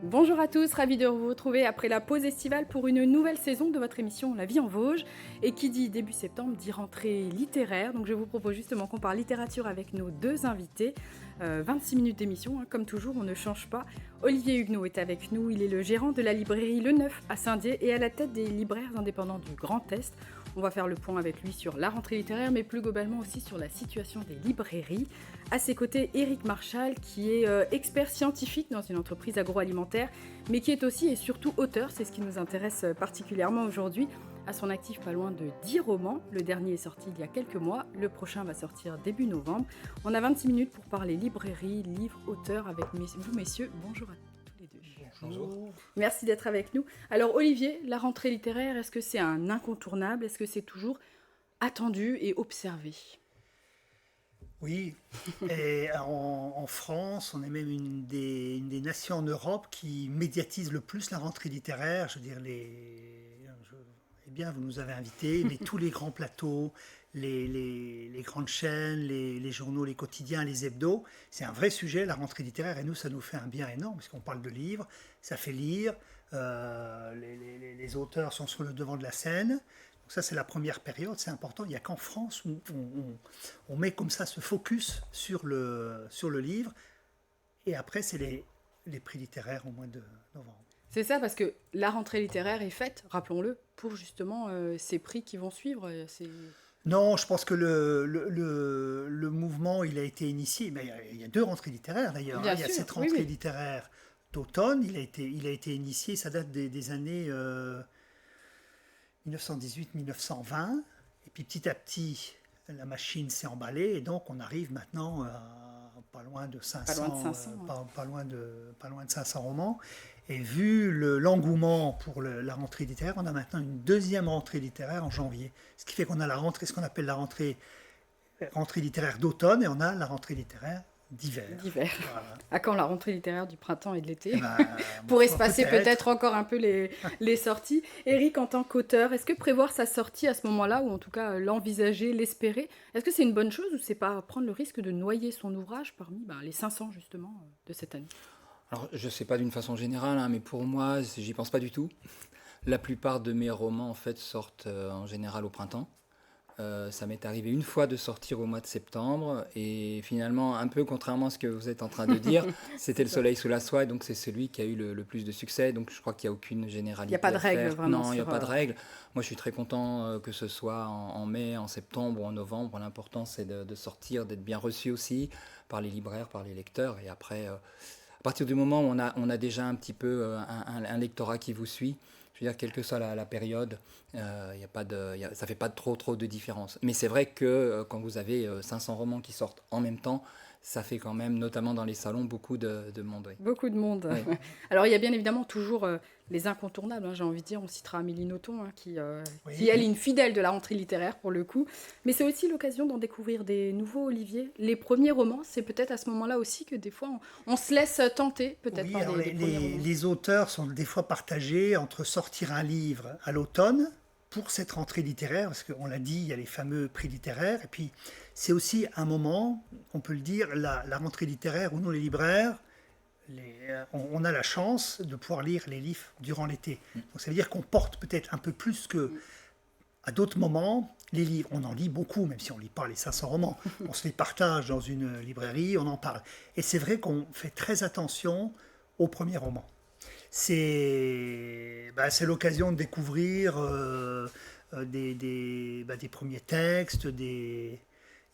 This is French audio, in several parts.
Bonjour à tous, ravi de vous retrouver après la pause estivale pour une nouvelle saison de votre émission La vie en Vosges. Et qui dit début septembre dit rentrée littéraire. Donc je vous propose justement qu'on parle littérature avec nos deux invités. 26 minutes d'émission, comme toujours, on ne change pas. Olivier Huguenot est avec nous, il est le gérant de la librairie Le Neuf à Saint-Dié et à la tête des libraires indépendants du Grand Est. On va faire le point avec lui sur la rentrée littéraire, mais plus globalement aussi sur la situation des librairies. À ses côtés, Éric Marchal, qui est expert scientifique dans une entreprise agroalimentaire, mais qui est aussi et surtout auteur, c'est ce qui nous intéresse particulièrement aujourd'hui. À son actif, pas loin de 10 romans. Le dernier est sorti il y a quelques mois, le prochain va sortir début novembre. On a 26 minutes pour parler librairie, livres, auteurs avec vous, messieurs. Bonjour à tous les deux. Bonjour. Merci d'être avec nous. Alors Olivier, la rentrée littéraire, est-ce que c'est un incontournable? Est-ce que c'est toujours attendu et observé? Oui, et en France, on est même une des nations en Europe qui médiatise le plus la rentrée littéraire. Je veux dire, eh bien, vous nous avez invités, mais tous les grands plateaux, les grandes chaînes, les journaux, les quotidiens, les hebdos, c'est un vrai sujet, la rentrée littéraire, et nous, ça nous fait un bien énorme, parce qu'on parle de livres, ça fait lire, les auteurs sont sur le devant de la scène. Donc ça, c'est la première période, c'est important. Il n'y a qu'en France où on met comme ça ce focus sur le livre. Et après, c'est les prix littéraires au mois de novembre. C'est ça, parce que la rentrée littéraire est faite, rappelons-le, pour justement ces prix qui vont suivre. Non, je pense que le mouvement, il a été initié. Mais il y a deux rentrées littéraires d'ailleurs. Bien Il y a sûr, cette oui, rentrée oui. littéraire d'automne. Il a été initié, ça date des années 1918-1920. Et puis petit à petit, la machine s'est emballée. Et donc on arrive maintenant à pas loin de 500, Pas loin de 500. pas loin de 500 romans. Et vu l'engouement pour la rentrée littéraire, on a maintenant une deuxième rentrée littéraire en janvier. Ce qui fait qu'on a la rentrée, ce qu'on appelle la rentrée littéraire d'automne, et on a la rentrée littéraire d'hiver. D'hiver. Voilà. À quand la rentrée littéraire du printemps et de l'été? Eh ben, Pour ma foi, espacer peut-être encore un peu les sorties. Eric, en tant qu'auteur, est-ce que prévoir sa sortie à ce moment-là, ou en tout cas l'envisager, l'espérer, est-ce que c'est une bonne chose ou c'est pas prendre le risque de noyer son ouvrage parmi les 500 justement de cette année? Alors, je sais pas d'une façon générale, mais pour moi, j'y pense pas du tout. La plupart de mes romans, en fait, sortent en général au printemps. Ça m'est arrivé une fois de sortir au mois de septembre, et finalement, un peu contrairement à ce que vous êtes en train de dire, c'était Le Soleil sous la soie, donc c'est celui qui a eu le plus de succès. Donc, je crois qu'il n'y a aucune généralité. Il n'y a pas de à règle faire. vraiment Non, il n'y a sur, pas de règle. Moi, je suis très content que ce soit en mai, en septembre ou en novembre. L'important, c'est de sortir, d'être bien reçu aussi par les libraires, par les lecteurs, et après. À partir du moment où on a déjà un petit peu un lectorat qui vous suit, je veux dire, quelle que soit la période, y a pas ça ne fait pas trop de différence. Mais c'est vrai que quand vous avez 500 romans qui sortent en même temps, ça fait quand même, notamment dans les salons, beaucoup de monde. Oui. Beaucoup de monde. Oui. Alors, il y a bien évidemment toujours les incontournables, j'ai envie de dire. On citera Amélie Nothomb, qui, Oui. elle, est une fidèle de la rentrée littéraire, pour le coup. Mais c'est aussi l'occasion d'en découvrir des nouveaux, Olivier. Les premiers romans, c'est peut-être à ce moment-là aussi que des fois, on se laisse tenter, peut-être, Oui, par alors des premiers romans. les auteurs sont des fois partagés entre sortir un livre à l'automne pour cette rentrée littéraire, parce qu'on l'a dit, il y a les fameux prix littéraires, et puis c'est aussi un moment, on peut le dire, la rentrée littéraire où nous, les libraires, on a la chance de pouvoir lire les livres durant l'été. Donc ça veut dire qu'on porte peut-être un peu plus que à d'autres moments les livres. On en lit beaucoup, même si on ne lit pas les 500 romans. On se les partage dans une librairie, on en parle. Et c'est vrai qu'on fait très attention aux premiers romans. C'est l'occasion de découvrir des premiers textes. Il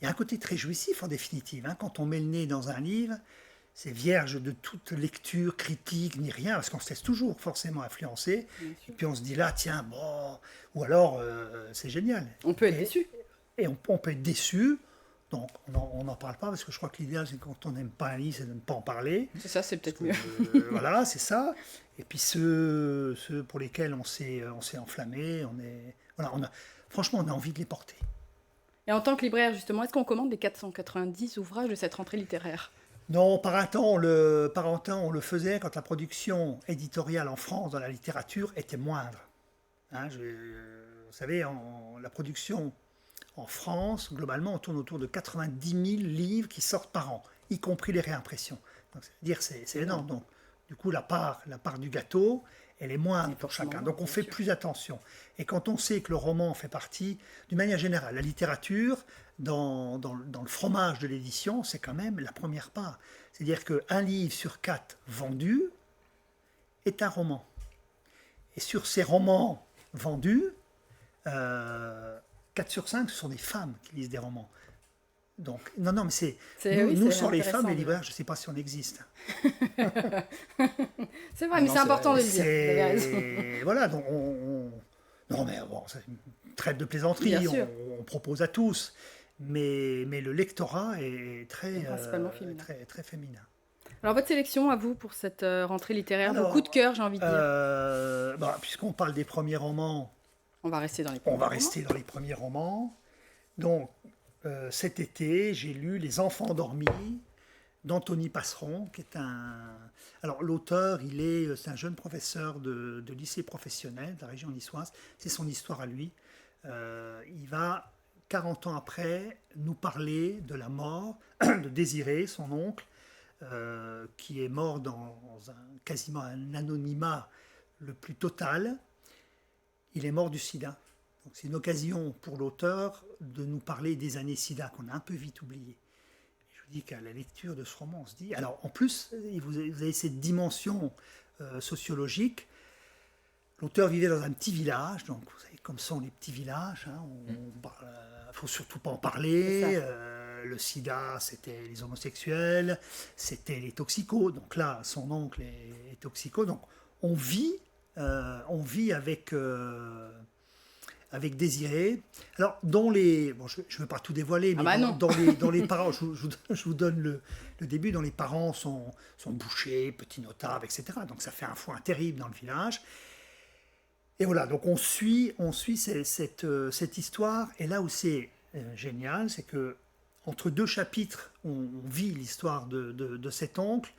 y a un côté très jouissif en définitive. Quand on met le nez dans un livre, c'est vierge de toute lecture, critique, ni rien, parce qu'on se laisse toujours forcément influencer. Et puis on se dit là, tiens, bon, ou alors c'est génial. On peut être déçu. Et on peut être déçu. Donc on n'en parle pas, parce que je crois que l'idéal, c'est quand on n'aime pas un livre, c'est de ne pas en parler. C'est ça, c'est peut-être mieux. Voilà, c'est ça. Et puis ceux pour lesquels on s'est enflammé, franchement, on a envie de les porter. Et en tant que libraire, justement, est-ce qu'on commande les 490 ouvrages de cette rentrée littéraire? Non, par un temps, on le faisait quand la production éditoriale en France dans la littérature était moindre. Vous savez, la production en France, globalement, on tourne autour de 90 000 livres qui sortent par an, y compris les réimpressions. Donc, c'est-à-dire c'est énorme. Donc, Du coup, la part du gâteau, elle est moindre C'est pour forcément chacun. moins, Donc on bien fait sûr. plus attention. Et quand on sait que le roman fait partie, d'une manière générale, la littérature, dans le fromage de l'édition, c'est quand même la première part. C'est-à-dire qu'un livre sur 4 vendus est un roman. Et sur ces romans vendus, 4 sur 5, ce sont des femmes qui lisent des romans. Donc, non, mais Oui, nous c'est sans les femmes, intéressant. les libraires, je ne sais pas si on existe. C'est vrai, mais Non, c'est c'est important de vrai. le dire. Vous avez raison. Voilà, donc non, mais bon, c'est une traite de plaisanterie, Bien sûr. on propose à tous. Mais le lectorat est très, Principalement féminin. très féminin. Alors, votre sélection à vous pour cette rentrée littéraire, vos Alors, coups de cœur, j'ai envie de dire. Puisqu'on parle des premiers romans, On va rester dans les on premiers va romans. rester dans les premiers romans. Donc, cet été, j'ai lu Les Enfants endormis d'Anthony Passeron, qui est un... Alors, l'auteur, c'est un jeune professeur de lycée professionnel de la région niçoise. C'est son histoire à lui. Il va, 40 ans après, nous parler de la mort de Désiré, son oncle, qui est mort dans quasiment un anonymat le plus total. Il est mort du sida. Donc c'est une occasion pour l'auteur de nous parler des années sida qu'on a un peu vite oubliées. Je vous dis qu'à la lecture de ce roman, on se dit... Alors en plus, vous avez cette dimension sociologique. L'auteur vivait dans un petit village, donc vous savez comme sont les petits villages. Il ne faut surtout pas en parler. Le sida, c'était les homosexuels, c'était les toxicos. Donc là, son oncle est toxico. Donc on vit avec Désiré. Alors, je ne veux pas tout dévoiler, mais dans les parents, je vous donne le début. Dans les parents sont bouchers, petits notables, etc. Donc ça fait un foin terrible dans le village. Et voilà, donc on suit cette histoire. Et là où c'est génial, c'est que entre deux chapitres, on vit l'histoire de cet oncle.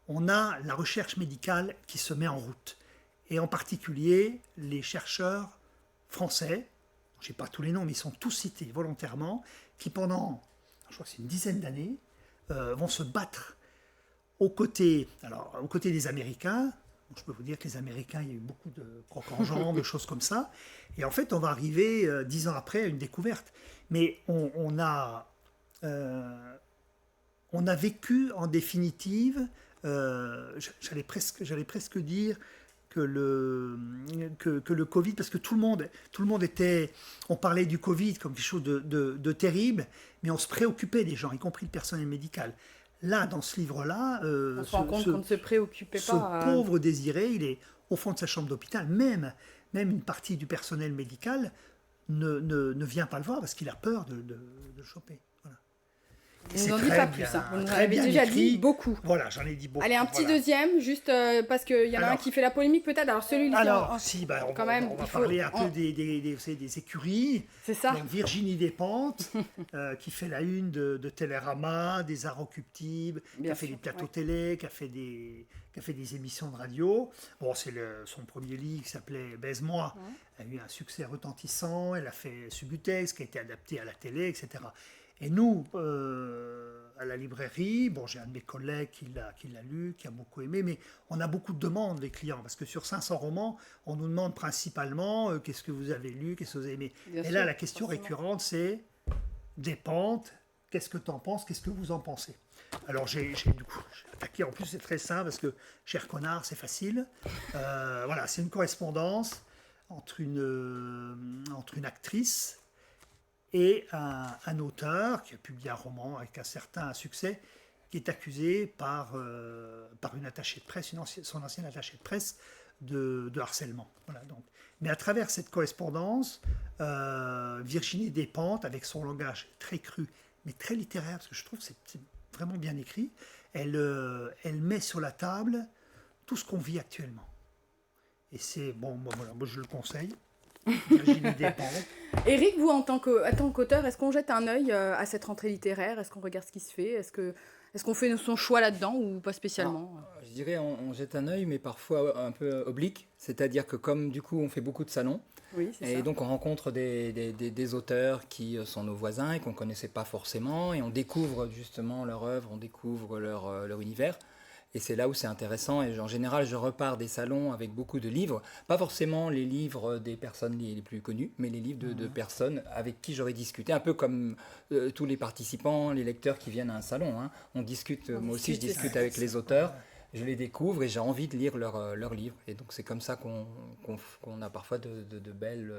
On a la recherche médicale qui se met en route. Et en particulier, les chercheurs français, je ne sais pas tous les noms, mais ils sont tous cités volontairement, qui pendant, je crois que c'est une dizaine d'années, vont se battre aux côtés des Américains. Je peux vous dire que les Américains, il y a eu beaucoup de crocs-en-jambes, de choses comme ça. Et en fait, on va arriver 10 ans après à une découverte. Mais on a vécu en définitive, j'allais presque dire que le Covid, parce que tout le monde était, on parlait du Covid comme quelque chose de terrible, mais on se préoccupait des gens, y compris le personnel médical. Là, dans ce livre-là, On se rend compte qu'on ne se préoccupait pas. Ce pauvre Désiré, il est au fond de sa chambre d'hôpital. Même une partie du personnel médical ne vient pas le voir parce qu'il a peur de le choper. Voilà. Vous n'en dites pas plus. Vous nous avez déjà dit beaucoup. Voilà, j'en ai dit beaucoup. Allez, un petit deuxième, juste parce qu'il y en a un qui fait la polémique peut-être. Alors celui-là. On va parler un peu des écuries. C'est ça. Donc, Virginie Despentes, qui fait la une de Télérama, des Inrecuptibles, qui a fait des plateaux télé, qui a fait des émissions de radio. Bon, c'est son premier livre qui s'appelait Baise-moi. Elle a eu un succès retentissant. Elle a fait Subutex, qui a été adapté à la télé, etc. Et nous, à la librairie, j'ai un de mes collègues qui l'a lu, qui a beaucoup aimé, mais on a beaucoup de demandes, les clients, parce que sur 500 romans, on nous demande principalement qu'est-ce que vous avez lu, qu'est-ce que vous avez aimé. Et là, la question récurrente, c'est Despentes, qu'est-ce que tu en penses, qu'est-ce que vous en pensez? Alors, j'ai attaqué, en plus, c'est très simple, parce que Cher Connard, c'est facile. Voilà, c'est une correspondance entre une actrice et un auteur qui a publié un roman avec un certain succès, qui est accusé par une attachée de presse, son ancienne attachée de presse, de harcèlement. Voilà, donc. Mais à travers cette correspondance, Virginie Despentes, avec son langage très cru, mais très littéraire, parce que je trouve que c'est vraiment bien écrit, elle met sur la table tout ce qu'on vit actuellement. Et c'est, moi je le conseille. Virginie Despentes. Éric, vous, en tant qu'auteur, est-ce qu'on jette un œil à cette rentrée littéraire? Est-ce qu'on regarde ce qui se fait? Est-ce qu'on fait son choix là-dedans ou pas spécialement? Je dirais on jette un œil, mais parfois un peu oblique. C'est-à-dire que comme du coup on fait beaucoup de salons, et donc on rencontre des auteurs qui sont nos voisins et qu'on ne connaissait pas forcément, et on découvre justement leur œuvre, on découvre leur univers. Et c'est là où c'est intéressant. Et en général, je repars des salons avec beaucoup de livres. Pas forcément les livres des personnes les plus connues, mais les livres de personnes avec qui j'aurais discuté. Un peu comme tous les participants, les lecteurs qui viennent à un salon, hein. On discute, moi aussi je discute avec les auteurs. Je les découvre et j'ai envie de lire leurs livres. Et donc c'est comme ça qu'on a parfois de belles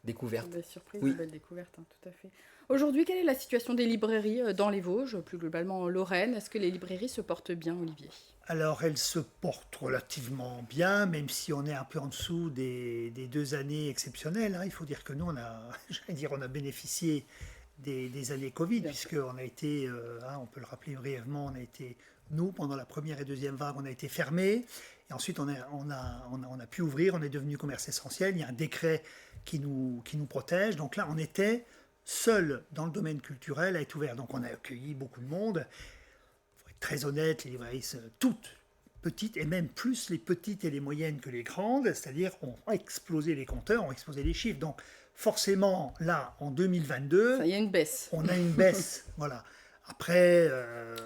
découvertes. De belles surprises, de belles découvertes, hein, tout à fait. Aujourd'hui, quelle est la situation des librairies dans les Vosges, plus globalement en Lorraine? Est-ce que les librairies se portent bien, Olivier? Alors, elles se portent relativement bien, même si on est un peu en dessous des 2 années exceptionnelles, hein. Il faut dire que nous, on a bénéficié des années Covid, puisqu'on a été, on peut le rappeler brièvement, nous, pendant la première et deuxième vague, on a été fermés. Et ensuite, on a pu ouvrir, on est devenu commerce essentiel. Il y a un décret qui nous protège. Donc là, on était seul dans le domaine culturel à être ouvert. Donc on a accueilli beaucoup de monde. Il faut être très honnête, les librairies, toutes petites, et même plus les petites et les moyennes que les grandes, c'est-à-dire ont explosé les compteurs, ont explosé les chiffres. Donc forcément, là, en 2022, il y a une baisse. On a une baisse, voilà. Après...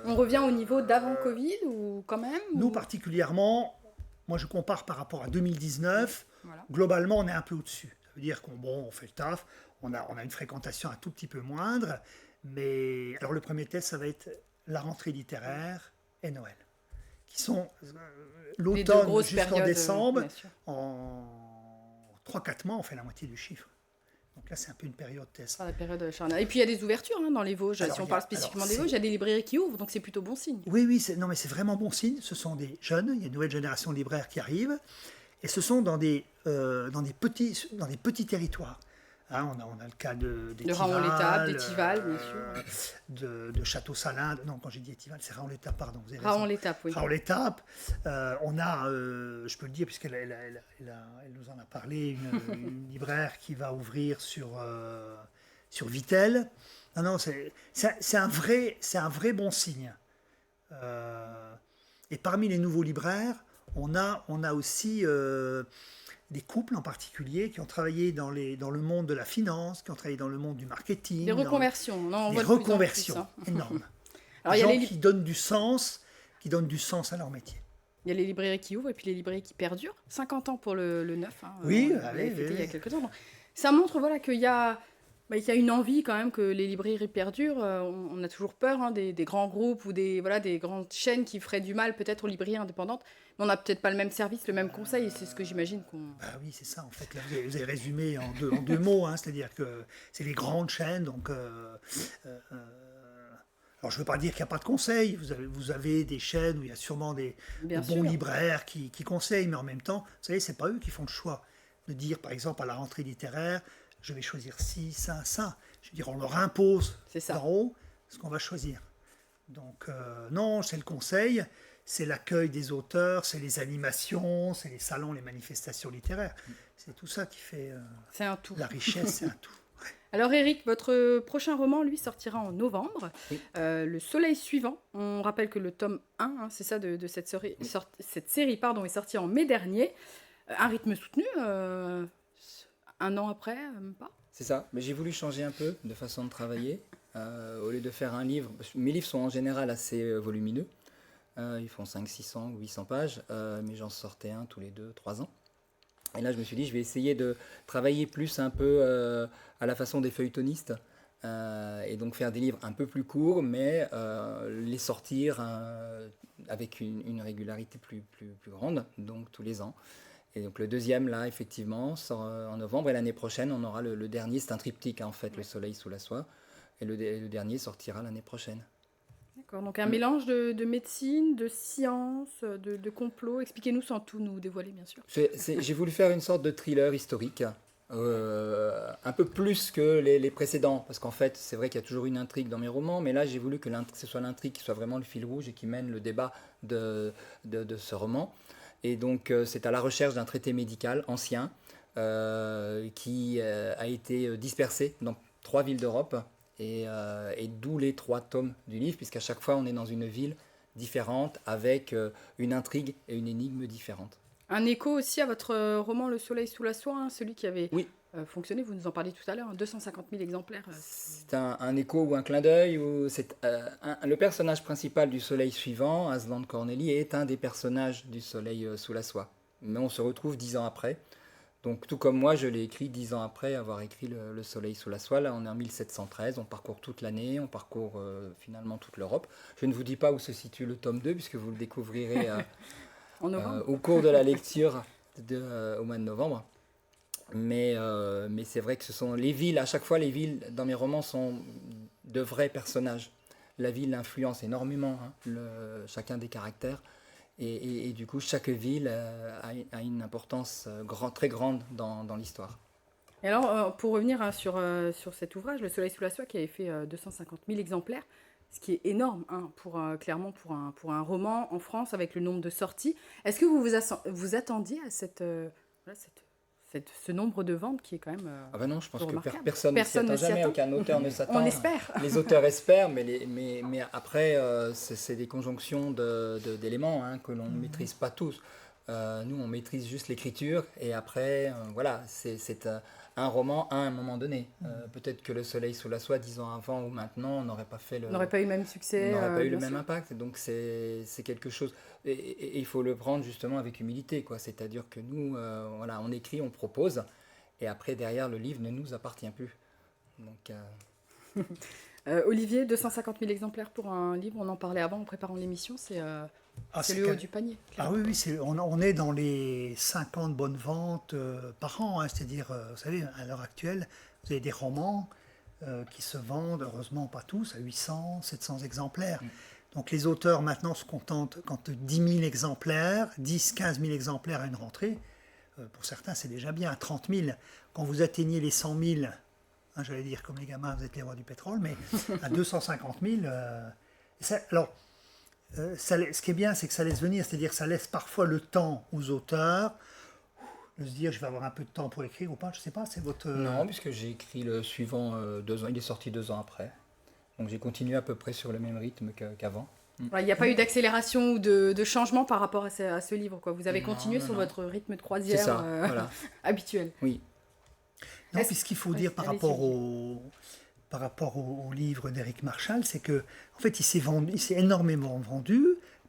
on revient au niveau d'avant Covid ou quand même Nous, particulièrement, moi je compare par rapport à 2019, voilà. Globalement, on est un peu au-dessus. Ça veut dire on fait le taf, on a une fréquentation un tout petit peu moindre, mais alors le premier test, ça va être la rentrée littéraire et Noël, qui sont l'automne jusqu'en décembre. En 3-4 mois, on fait la moitié du chiffre. Donc là, c'est un peu une période test. La période charnière. Et puis, il y a des ouvertures dans les Vosges. Alors, si on parle spécifiquement des Vosges, il y a des librairies qui ouvrent, donc c'est plutôt bon signe. Oui, mais c'est vraiment bon signe. Ce sont des jeunes, il y a une nouvelle génération de libraires qui arrive, et ce sont dans des petits territoires. Hein, on a le cas de Raon-l'Étape, d'Étival, bien sûr. De Château-Salins. Non, quand j'ai dit Étival, c'est Raon-l'Étape, pardon. Raon-l'Étape, oui. Raon-l'Étape. On a, je peux le dire, puisqu'elle nous en a parlé, une libraire qui va ouvrir sur Vittel. Non, c'est un vrai bon signe. Et parmi les nouveaux libraires, on a aussi... des couples en particulier qui ont travaillé dans le monde de la finance, qui ont travaillé dans le monde du marketing. Des reconversions, des reconversions énormes. Alors, il y a gens qui donnent du sens à leur métier. Il y a les librairies qui ouvrent et puis les librairies qui perdurent. 50 ans pour le neuf. Hein, oui, il y a quelques temps. Donc, ça montre qu'il y a une envie quand même que les librairies perdurent. On a toujours peur des grands groupes ou des grandes chaînes qui feraient du mal peut-être aux librairies indépendantes. Mais on n'a peut-être pas le même service, le même conseil, et c'est ce que j'imagine qu'on... oui, c'est ça, en fait. Là, vous avez résumé en deux mots, hein, c'est-à-dire que c'est les grandes chaînes, donc... alors, je ne veux pas dire qu'il n'y a pas de conseils, vous avez des chaînes où il y a sûrement des bons libraires qui conseillent, mais en même temps, vous savez, ce n'est pas eux qui font le choix de dire, par exemple, à la rentrée littéraire, je vais choisir ci, ça, ça. Je veux dire, on leur impose d'en haut ce qu'on va choisir. Donc, non, c'est le conseil, c'est l'accueil des auteurs, c'est les animations, c'est les salons, les manifestations littéraires. C'est tout ça qui fait c'est un tout. La richesse, c'est un tout. Ouais. Alors Éric, votre prochain roman, lui, sortira en novembre. Oui. Le Soleil suivant. On rappelle que le tome 1, c'est ça, de cette série, cette série est sorti en mai dernier. Un rythme soutenu, 1 an après, même pas. C'est ça, mais j'ai voulu changer un peu de façon de travailler. Au lieu de faire un livre, mes livres sont en général assez volumineux. Ils font 500, 600, 800 pages, mais j'en sortais un tous les 2-3 ans. Et là, je me suis dit, je vais essayer de travailler plus un peu à la façon des feuilletonistes, et donc faire des livres un peu plus courts, mais les sortir avec une régularité plus grande, donc tous les ans. Et donc le deuxième, là, effectivement, sort en novembre, et l'année prochaine, on aura le dernier, c'est un triptyque, hein, en fait, Le Soleil sous la soie, et le dernier sortira l'année prochaine. D'accord, donc un mélange de médecine, de science, de complot. Expliquez-nous sans tout nous dévoiler, bien sûr. J'ai voulu faire une sorte de thriller historique, un peu plus que les précédents, parce qu'en fait, c'est vrai qu'il y a toujours une intrigue dans mes romans, mais là, j'ai voulu que ce soit l'intrigue qui soit vraiment le fil rouge et qui mène le débat de ce roman. Et donc, c'est à la recherche d'un traité médical ancien qui a été dispersé dans 3 villes d'Europe. Et d'où les 3 tomes du livre, puisqu'à chaque fois on est dans une ville différente avec une intrigue et une énigme différente. Un écho aussi à votre roman Le Soleil sous la soie, hein, celui qui avait fonctionner. Vous nous en parliez tout à l'heure, 250 000 exemplaires. C'est un écho ou un clin d'œil. Le personnage principal du Soleil suivant, Aslan Corneli, est un des personnages du Soleil sous la soie. Mais on se retrouve 10 ans après. Donc tout comme moi, je l'ai écrit 10 ans après avoir écrit le Soleil sous la soie. Là, on est en 1713, on parcourt toute l'année, on parcourt finalement toute l'Europe. Je ne vous dis pas où se situe le tome 2, puisque vous le découvrirez au cours de la lecture au mois de novembre. Mais c'est vrai que ce sont les villes, à chaque fois les villes dans mes romans sont de vrais personnages. La ville influence énormément chacun des caractères et du coup chaque ville a une importance très grande dans l'histoire. Et alors, pour revenir sur cet ouvrage, Le Soleil sous la soie, qui avait fait 250 000 exemplaires, ce qui est énorme, clairement pour un roman en France avec le nombre de sorties. Est-ce que vous attendiez à ce nombre de ventes qui est quand même Ah ben non, je pense que remarquable. personne ne s'y attend jamais, aucun auteur ne s'attend. On espère. Les auteurs espèrent, mais après, c'est des conjonctions d'éléments que l'on ne maîtrise pas tous. Nous, on maîtrise juste l'écriture, et après, voilà, c'est un roman à un moment donné. Peut-être que Le Soleil sous la soie, 10 ans avant ou maintenant, n'aurait pas fait n'aurait pas eu le même succès. N'aurait pas eu le bien même sûr. impact. Donc c'est quelque chose. Et il faut le prendre justement avec humilité, quoi. C'est-à-dire que nous, voilà, on écrit, on propose, et après, derrière, le livre ne nous appartient plus. Donc, Olivier, 250 000 exemplaires pour un livre, on en parlait avant en préparant l'émission, c'est le haut du panier. Ah oui, on est dans les 50 bonnes ventes par an. C'est-à-dire, vous savez, à l'heure actuelle, vous avez des romans qui se vendent, heureusement pas tous, à 800, 700 exemplaires. Donc les auteurs maintenant se contentent quand 10 000 exemplaires, 10, 15 000 exemplaires à une rentrée. Pour certains, c'est déjà bien, à 30 000. Quand vous atteignez les 100 000, j'allais dire comme les gamins, vous êtes les rois du pétrole, mais à 250 000, ce qui est bien, c'est que ça laisse venir, c'est-à-dire que ça laisse parfois le temps aux auteurs de se dire je vais avoir un peu de temps pour écrire ou pas, je sais pas, c'est votre... Non, puisque j'ai écrit le suivant 2 ans, il est sorti 2 ans après. Donc j'ai continué à peu près sur le même rythme qu'avant. Il n'y a pas eu d'accélération ou de changement par rapport à ce livre, quoi. Vous avez continué sur non. votre rythme de croisière voilà. habituel. Oui. Non, puis ce qu'il faut dire par rapport au livre d'Éric Marchal, c'est que en fait, il s'est énormément vendu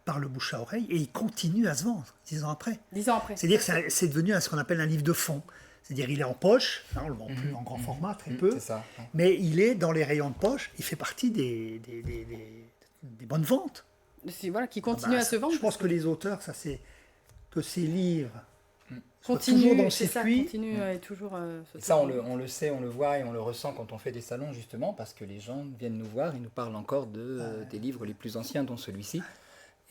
par le bouche à oreille et il continue à se vendre 10 ans après. 10 ans après. C'est-à-dire que c'est devenu ce qu'on appelle un livre de fond. C'est-à-dire il est en poche, on ne le vend plus en grand format, très peu, C'est ça. mais il est dans les rayons de poche, il fait partie des bonnes ventes. Voilà, qui continue à se vendre. Je pense que les auteurs, que ces livres continue toujours dans le c'est ça, circuit. continue et toujours. Et ça, on le sait, on le voit et on le ressent quand on fait des salons, justement, parce que les gens viennent nous voir et nous parlent encore des livres les plus anciens, dont celui-ci.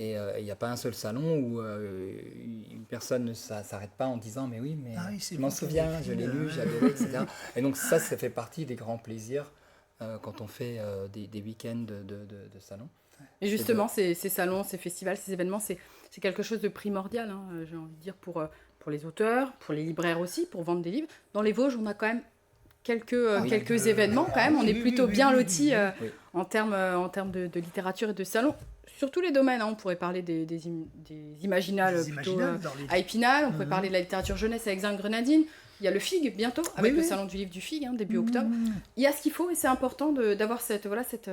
Et il n'y a pas un seul salon où une personne ne s'arrête pas en disant « mais oui, mais je m'en souviens, je l'ai lu, j'ai adoré, etc. » Et donc ça fait partie des grands plaisirs quand on fait des week-ends de salons. Et justement, ces salons, ces festivals, ces événements, c'est quelque chose de primordial, j'ai envie de dire, pour les auteurs, pour les libraires aussi, pour vendre des livres. Dans les Vosges, on a quand même quelques événements, quand même. On est plutôt bien lotis en termes de littérature et de salons. Sur tous les domaines, on pourrait parler des imaginales plutôt à Épinal, on pourrait parler de la littérature jeunesse avec Zinc Grenadine. Il y a le FIG bientôt, avec le salon du livre du FIG, début octobre. Il y a ce qu'il faut et c'est important d'avoir cette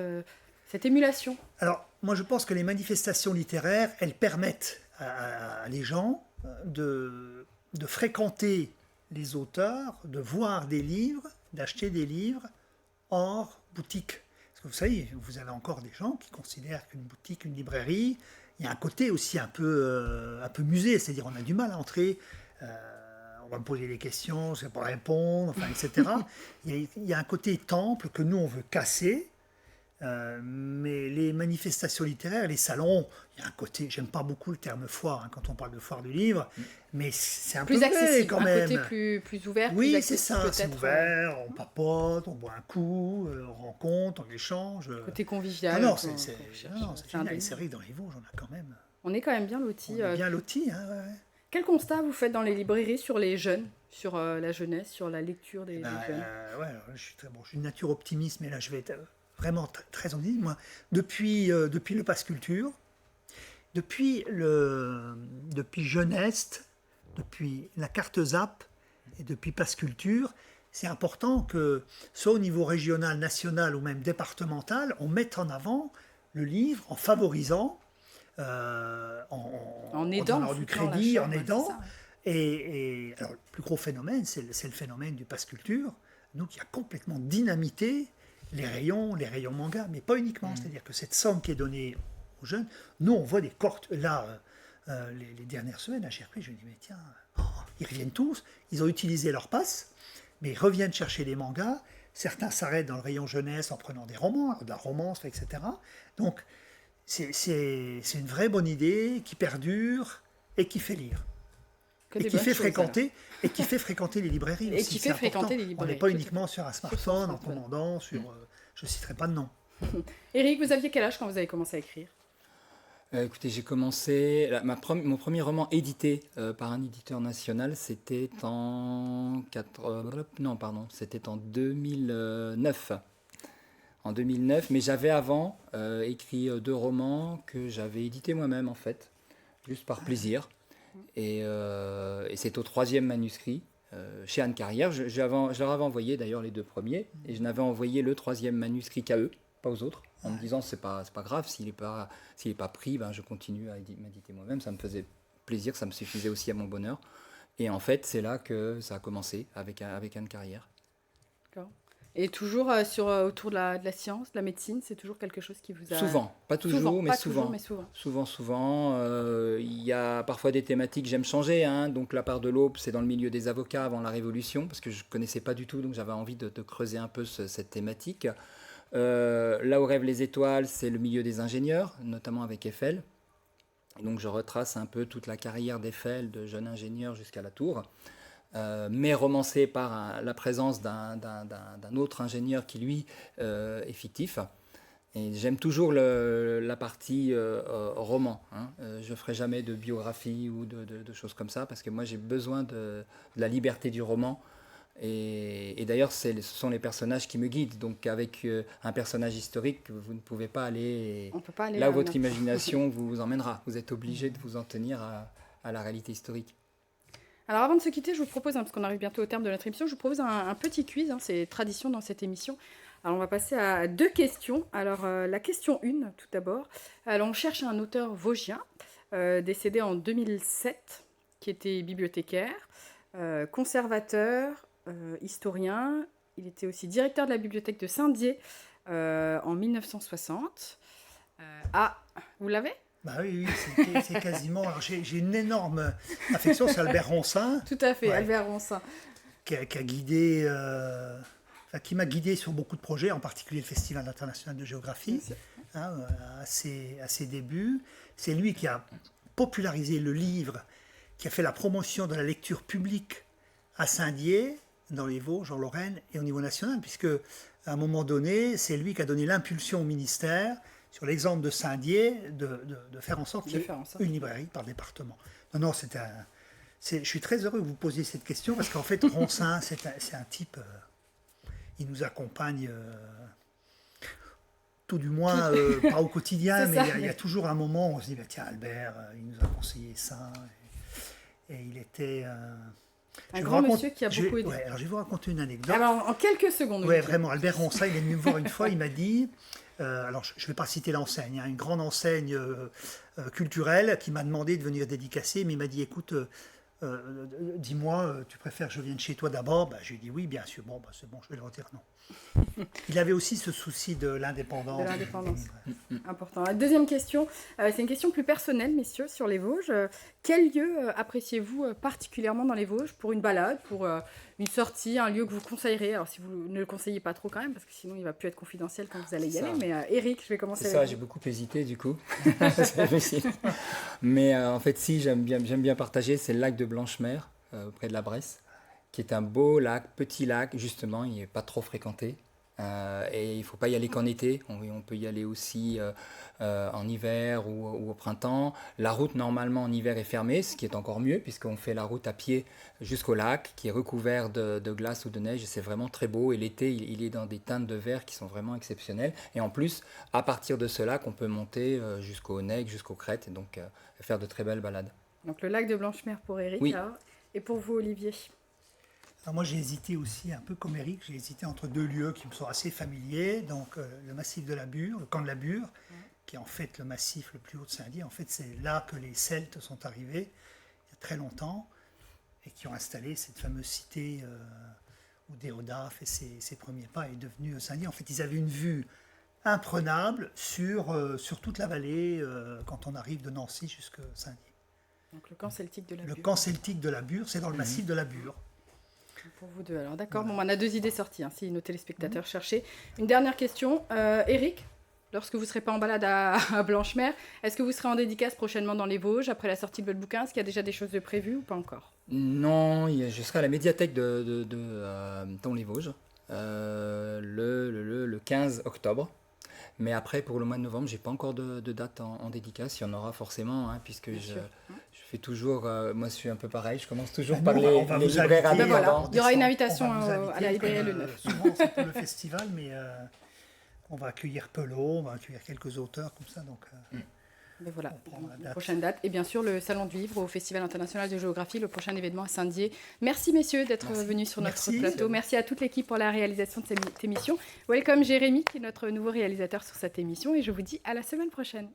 émulation. Alors, moi je pense que les manifestations littéraires, elles permettent à les gens de fréquenter les auteurs, de voir des livres, d'acheter des livres hors boutique. Parce que vous savez, vous avez encore des gens qui considèrent qu'une boutique, une librairie, il y a un côté aussi un peu musée, c'est-à-dire on a du mal à entrer, on va me poser des questions, je ne sais pas répondre, etc. Il y a un côté temple que nous on veut casser. Mais les manifestations littéraires, les salons, il y a un côté, j'aime pas beaucoup le terme foire quand on parle de foire du livre, mais c'est un plus peu accessible, quand même. Un côté plus ouvert. Oui, plus c'est ça, c'est peut-être, ouvert, on papote, on boit un coup, on rencontre, on échange. Côté convivial. C'est génial. Et c'est vrai que dans les Vosges, on a quand même. On est quand même bien lotis. Bien lotis, Quel constat vous faites dans les librairies sur les jeunes, sur la jeunesse, sur la lecture des jeunes je suis une nature optimiste, mais là je vais être vraiment très optimiste. Moi, depuis le Pass Culture, depuis Jeunesse, depuis la carte Zap et depuis Pass Culture, c'est important que, soit au niveau régional, national ou même départemental, on mette en avant le livre en favorisant, En en aidant, donnant en du soutenant crédit, l'achat, en ouais, c'est aidant. ça. Alors, le plus gros phénomène, c'est le phénomène du pass culture, donc il a complètement dynamité les rayons manga, mais pas uniquement. C'est-à-dire que cette somme qui est donnée aux jeunes, nous on voit des cohortes, là, les dernières semaines à GRP, je me dis, mais tiens, ils reviennent tous, ils ont utilisé leur pass, mais ils reviennent chercher des mangas, certains s'arrêtent dans le rayon jeunesse en prenant des romans, de la romance, etc. Donc c'est une vraie bonne idée qui perdure et qui fait lire. Que Et des qui bonnes fait choses, alors. fréquenter et qui fait fréquenter les librairies Et aussi, qui c'est fait important. fréquenter les On librairies, n'est pas tout à uniquement sur un smartphone, en smartphone. commandant, sur, je ne citerai pas de nom. Éric, vous aviez quel âge quand vous avez commencé à écrire? Écoutez, j'ai commencé. Mon premier roman édité par un éditeur national, c'était c'était en 2009. En 2009, mais j'avais avant écrit 2 romans que j'avais édités moi-même en fait, juste par plaisir. Et c'est au 3e manuscrit, chez Anne Carrière. Je leur avais envoyé d'ailleurs les 2 premiers, et je n'avais envoyé le 3e manuscrit qu'à eux, pas aux autres, en me disant c'est pas grave, s'il n'est pas pris, ben, je continue à m'éditer moi-même, ça me faisait plaisir, ça me suffisait aussi à mon bonheur. Et en fait, c'est là que ça a commencé avec Anne Carrière. D'accord. Et toujours autour de la science, de la médecine, c'est toujours quelque chose qui vous a... Souvent, pas toujours, Souvent, mais pas souvent. toujours, mais souvent. Souvent. Il y a parfois des thématiques que j'aime changer. Donc La part de l'aube, c'est dans le milieu des avocats avant la Révolution, parce que je ne connaissais pas du tout, donc j'avais envie de creuser un peu cette thématique. Là où rêvent les étoiles, c'est le milieu des ingénieurs, notamment avec Eiffel. Donc je retrace un peu toute la carrière d'Eiffel, de jeune ingénieur jusqu'à la tour. Mais romancé par la présence d'un autre ingénieur qui, lui, est fictif. Et j'aime toujours la partie roman. Je ne ferai jamais de biographie ou de choses comme ça, parce que moi, j'ai besoin de la liberté du roman. Et d'ailleurs, ce sont les personnages qui me guident. Donc, avec un personnage historique, vous ne pouvez pas aller On peut pas aller là où à votre imagination vous emmènera. Vous êtes obligé de vous en tenir à la réalité historique. Alors avant de se quitter, je vous propose, parce qu'on arrive bientôt au terme de notre émission, je vous propose un petit quiz, c'est tradition dans cette émission. Alors on va passer à 2 questions. Alors la question 1, tout d'abord. Alors on cherche un auteur vosgien, décédé en 2007, qui était bibliothécaire, conservateur, historien. Il était aussi directeur de la bibliothèque de Saint-Dié en 1960. Vous l'avez ? Bah oui, c'est quasiment. Alors j'ai une énorme affection, c'est Albert Ronsin. Tout à fait, Ouais. Albert Ronsin. Qui a guidé, qui m'a guidé sur beaucoup de projets, en particulier le Festival international de géographie, à ses débuts. C'est lui qui a popularisé le livre, qui a fait la promotion de la lecture publique à Saint-Dié, dans les Vosges, en Lorraine, et au niveau national, puisque à un moment donné, c'est lui qui a donné l'impulsion au ministère, sur l'exemple de Saint-Dié, de faire en sorte qu'il y ait une librairie par département. Non, je suis très heureux que vous posiez cette question, parce qu'en fait, Ronsin, c'est un type, il nous accompagne, tout du moins, pas au quotidien, mais il y a toujours un moment où on se dit, bah, tiens, Albert, il nous a conseillé ça, et il était... un grand monsieur qui a beaucoup aidé. Ouais, alors je vais vous raconter une anecdote. Alors, en quelques secondes. Oui, vraiment, Albert Ronsin, il est venu me voir une fois, il m'a dit... alors, je ne vais pas citer l'enseigne, une grande enseigne culturelle qui m'a demandé de venir dédicacer, mais il m'a dit, écoute, dis-moi, tu préfères que je vienne chez toi d'abord? Je lui ai dit oui, bien sûr. Bon, c'est bon, je vais leur dire non. Il avait aussi ce souci de l'indépendance. De l'indépendance. Important. La deuxième question, c'est une question plus personnelle, messieurs, sur les Vosges. Quel lieu appréciez-vous particulièrement dans les Vosges pour une balade, pour une sortie, un lieu que vous conseillerez? Alors, si vous ne le conseillez pas trop quand même, parce que sinon il ne va plus être confidentiel quand vous allez y aller. Mais Éric, je vais commencer avec vous. J'ai beaucoup hésité du coup. C'est difficile. Mais en fait, si, j'aime bien partager, c'est le lac de Blanchemer, près de la Bresse, qui est un beau lac, petit lac, justement, il n'est pas trop fréquenté. Et il ne faut pas y aller qu'en été, on peut y aller aussi en hiver ou au printemps. La route normalement en hiver est fermée, ce qui est encore mieux puisqu'on fait la route à pied jusqu'au lac qui est recouvert de glace ou de neige et c'est vraiment très beau. Et l'été il est dans des teintes de vert qui sont vraiment exceptionnelles. Et en plus, à partir de ce lac, on peut monter jusqu'au Nègre, jusqu'aux Crêtes et donc faire de très belles balades. Donc le lac de Blanchemer pour Éric. Oui. Alors. Et pour vous, Olivier? Alors moi, j'ai hésité aussi, un peu comme Eric, j'ai hésité entre deux lieux qui me sont assez familiers. Donc, le massif de la Bure, le camp de la Bure, qui est en fait le massif le plus haut de Saint-Dié. En fait, c'est là que les Celtes sont arrivés, il y a très longtemps, et qui ont installé cette fameuse cité où Déodat a fait ses premiers pas et est devenu Saint-Dié. En fait, ils avaient une vue imprenable sur toute la vallée quand on arrive de Nancy jusqu'à Saint-Dié. Donc le camp celtique de la Le Bure. camp celtique de la Bure, c'est dans le massif de la Bure. Pour vous deux. Alors d'accord, Voilà. bon, on a 2 idées sorties, hein, si nos téléspectateurs cherchaient. Une dernière question. Eric, lorsque vous ne serez pas en balade à Blanchemer, est-ce que vous serez en dédicace prochainement dans les Vosges, après la sortie de votre bouquin? Est-ce qu'il y a déjà des choses de prévues ou pas encore? Non, je serai à la médiathèque dans les Vosges le 15 octobre. Mais après, pour le mois de novembre, j'ai pas encore de date en dédicace. Il y en aura forcément, hein, puisque Bien je sûr. fais toujours... moi, je suis un peu pareil. Je commence toujours Nous, par on va les vous libraires inviter, indépendants. voilà. en Il y aura une décembre. invitation On va vous à la inviter, librairie comme, le 9. Souvent, c'est pour le festival, mais on va accueillir Pelot, on va accueillir quelques auteurs comme ça. Donc, Mais voilà, on prend la date. prochaine date. Et bien sûr, le Salon du Livre au Festival international de géographie, le prochain événement à Saint-Dié. Merci messieurs d'être Merci. venus sur notre Merci. plateau. Merci à toute l'équipe pour la réalisation de cette émission. Welcome Jérémy, qui est notre nouveau réalisateur sur cette émission. Et je vous dis à la semaine prochaine.